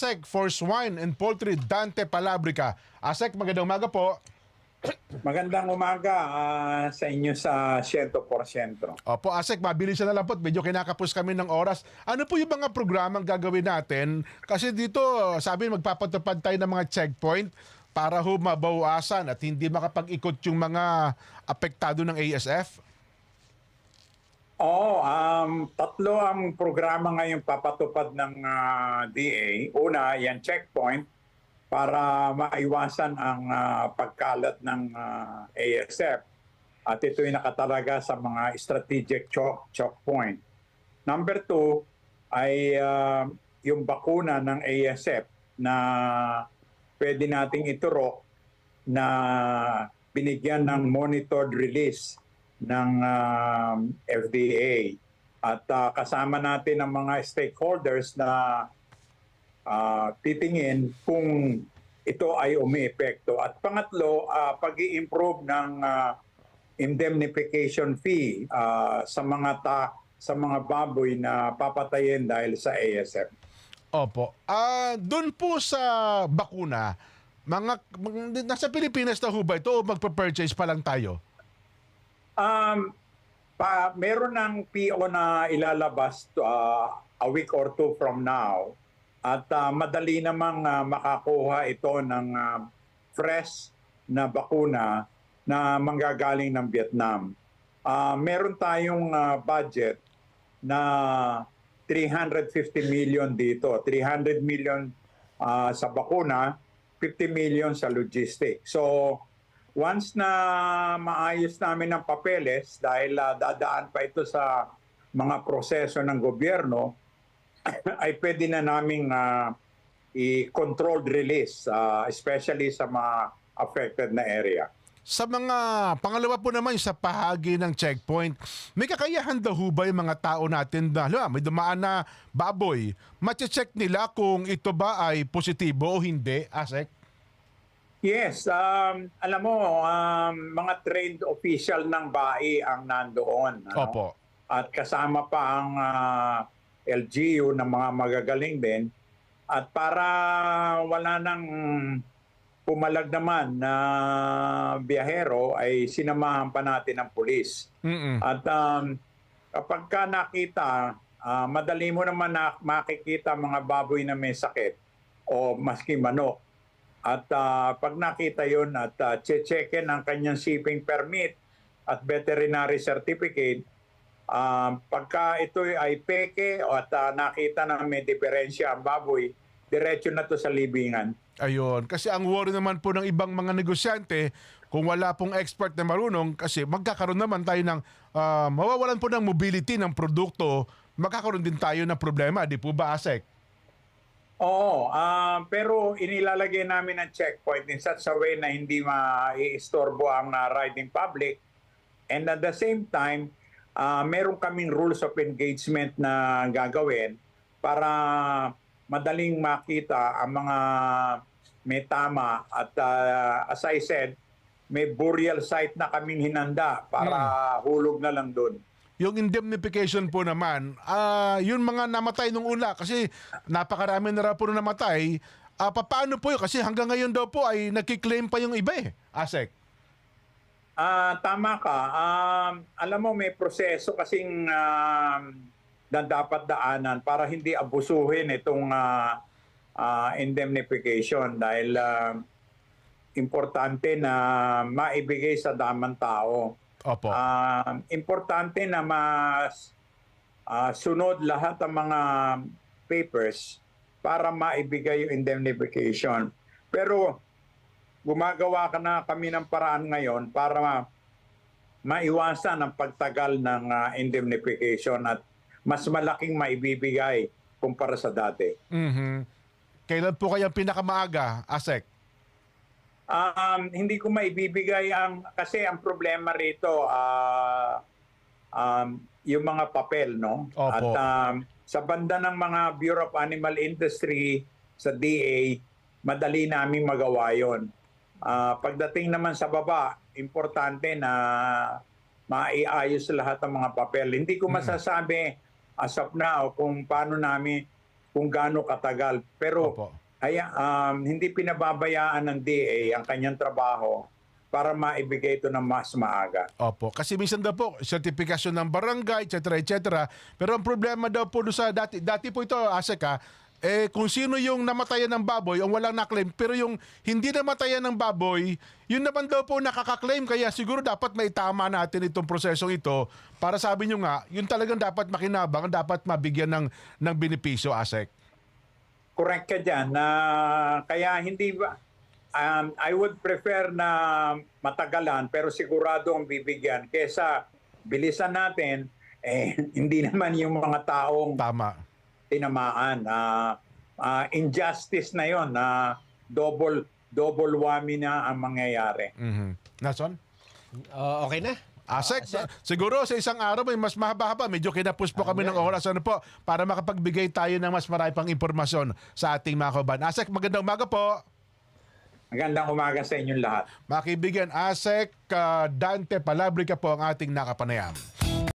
ASEC for Swine and Poultry, Dante Palabrica. ASEC, magandang umaga po. Magandang umaga sa inyo sa 100%. Opo, ASEC, mabilisan na lang po. Medyo kinakapos kami ng oras. Ano po yung mga programang gagawin natin? Kasi dito, sabi magpapatupad tayo ng mga checkpoint para ho mabawasan at hindi makapag-ikot yung mga apektado ng ASF. Oo, tatlo ang programa ngayon papatupad ng DA. Una, yan checkpoint para maiwasan ang pagkalat ng ASF. At ito'y nakatalaga sa mga strategic choke point. Number 2 ay yung bakuna ng ASF na pwede nating iturok na binigyan ng monitored release ng FDA. At kasama natin ang mga stakeholders na titingin kung ito ay umiepekto. At pangatlo, pag-i-improve ng indemnification fee sa mga baboy na papatayin dahil sa ASF. Opo. Doon po sa bakuna, nasa Pilipinas na ho ba ito o magpa-purchase pa lang tayo? Meron ng PO na ilalabas a week or two from now. At madali namang makakuha ito ng fresh na bakuna na manggagaling ng Vietnam. Meron tayong budget na 350 million dito. 300 million sa bakuna, 50 million sa logistics. So, once na maayos namin ang papeles, dahil dadaan pa ito sa mga proseso ng gobyerno, ay pwede na naming i-controlled release, especially sa mga affected na area. Sa mga pangalawa po naman sa pahagi ng checkpoint, may kakayahan daw ho ba yung mga tao natin na may dumaan na baboy, mache-check nila kung ito ba ay positibo o hindi, ASEC? Yes, alam mo, mga trained official ng BAI ang nandoon. Opo. At kasama pa ang LGU ng mga magagaling din. At para wala nang pumalag naman na biyahero, ay sinamahan pa natin ang pulis. At kapag ka nakita, madali mo naman makikita mga baboy na may sakit o maski manok. At pag nakita yun at checkin ang kanyang shipping permit at veterinary certificate, pagka ito ay peke at nakita na may diferensya ang baboy, diretso na to sa libingan. Ayun, kasi ang worry naman po ng ibang mga negosyante, kung wala pong expert na marunong, kasi magkakaroon naman tayo ng, mawawalan po ng mobility ng produkto, magkakaroon din tayo ng problema, di po ba, ASEC? Oo, pero inilalagay namin ang checkpoint in such a way na hindi maiistorbo ang riding public. And at the same time, meron kaming rules of engagement na gagawin para madaling makita ang mga may tama. At as I said, may burial site na kaming hinanda para hulog na lang doon. Yung indemnification po naman, yun mga namatay nung una kasi napakarami na raw po na namatay. Paano po yun? Kasi hanggang ngayon daw po ay nagkiklaim pa yung iba eh, ASEC. Tama ka. Alam mo, may proseso kasing na dapat daanan para hindi abusuhin itong indemnification dahil importante na maibigay sa damang tao. Opo. Importante na sunod lahat ng mga papers para maibigay yung indemnification. Pero gumagawa kami ng paraan ngayon para maiwasan ang pagtagal ng indemnification at mas malaking maibibigay kumpara sa dati. Kailan po kayang pinakamaaga, ASEC? Hindi ko maibibigay kasi ang problema rito yung mga papel, no? Opo. At sa banda ng mga Bureau of Animal Industry sa DA, madali naming magawa 'yon. Pagdating naman sa baba, importante na maiayos lahat ng mga papel. Hindi ko masasabi as of now kung paano namin kung gaano katagal. Pero Opo. hindi pinababayaan ng DA ang kanyang trabaho para maibigay ito ng mas maaga. Opo. Kasi minsan daw po, sertifikasyon ng barangay, etc. Pero ang problema daw po doon sa dati po ito, Asek, kung sino yung namatayan ng baboy, ang walang naklaim, pero yung hindi namatayan ng baboy, yun naman daw po nakaka-claim. Kaya siguro dapat maitama natin itong prosesong ito para sabi nyo nga, yun talagang dapat makinabang, dapat mabigyan ng benepisyo, Asek. Correct ka dyan. Kaya hindi ba... I would prefer na matagalan pero sigurado ang bibigyan kesa bilisan natin hindi naman yung mga taong Tama. tinamaan. Injustice na yon na double whammy na ang mangyayari. Nason? Okay na. Asek, siguro sa isang araw may mas mahaba-haba. Medyo kinapos po kami ng oras po para makapagbigay tayo ng mas marami pang impormasyon sa ating mga kababayan. Asek, magandang umaga po. Magandang umaga sa inyong lahat. Mga kaibigan, Asek Dante Palabrica po ang ating nakapanayam.